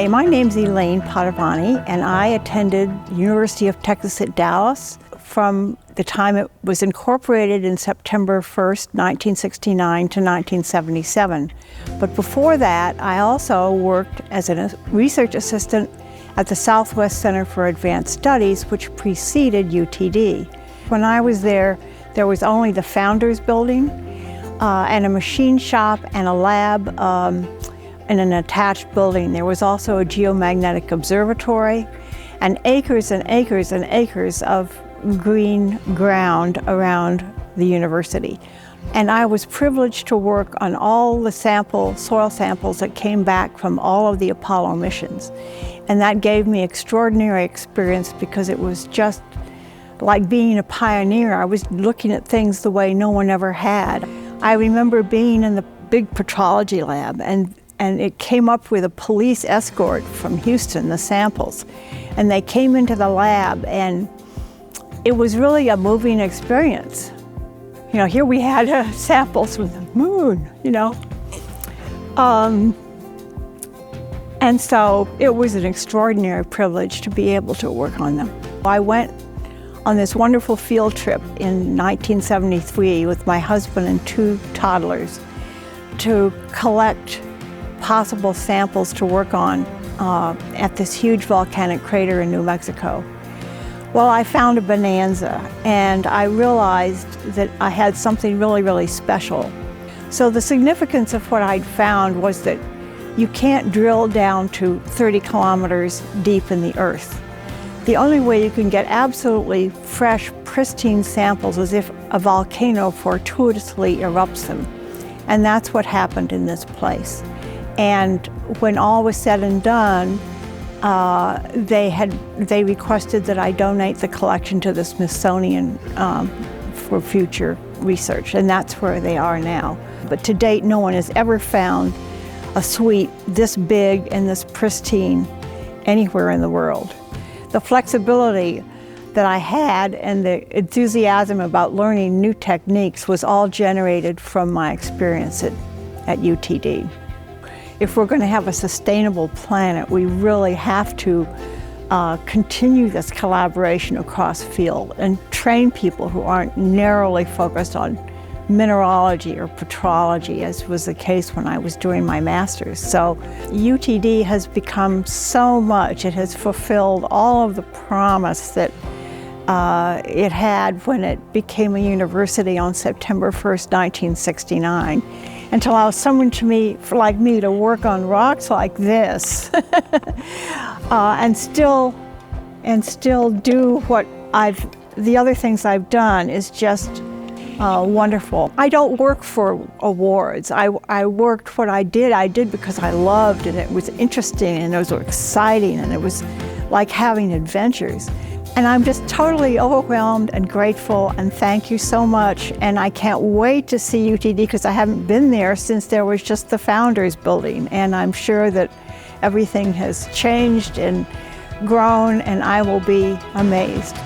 Hi, my name's Elaine Padovani, and I attended University of Texas at Dallas from the time it was incorporated in September 1st, 1969 to 1977. But before that, I also worked as a research assistant at the Southwest Center for Advanced Studies, which preceded UTD. When I was there was only the Founders Building and a machine shop and a lab in an attached building. There was also a geomagnetic observatory and acres and acres and acres of green ground around the university. And I was privileged to work on all the soil samples that came back from all of the Apollo missions. And that gave me extraordinary experience because it was just like being a pioneer. I was looking at things the way no one ever had. I remember being in the big petrology lab and it came up with a police escort from Houston, the samples. And they came into the lab and it was really a moving experience. You know, here we had samples from the moon, you know. And so it was an extraordinary privilege to be able to work on them. I went on this wonderful field trip in 1973 with my husband and 2 toddlers to collect possible samples to work on at this huge volcanic crater in New Mexico. Well, I found a bonanza and I realized that I had something really, really special. So the significance of what I'd found was that you can't drill down to 30 kilometers deep in the earth. The only way you can get absolutely fresh, pristine samples is if a volcano fortuitously erupts them. And that's what happened in this place. And when all was said and done, they requested that I donate the collection to the Smithsonian for future research, and that's where they are now. But to date, no one has ever found a suite this big and this pristine anywhere in the world. The flexibility that I had and the enthusiasm about learning new techniques was all generated from my experience at UTD. If we're going to have a sustainable planet, we really have to continue this collaboration across field and train people who aren't narrowly focused on mineralogy or petrology, as was the case when I was doing my master's. So UTD has become so much. It has fulfilled all of the promise that it had when it became a university on September 1st, 1969. And to allow someone like me to work on rocks like this and still do what the other things I've done is just wonderful. I don't work for awards. I worked what I did because I loved, and it was interesting and it was exciting and it was like having adventures. And I'm just totally overwhelmed and grateful, and thank you so much. And I can't wait to see UTD because I haven't been there since there was just the Founders Building. And I'm sure that everything has changed and grown, and I will be amazed.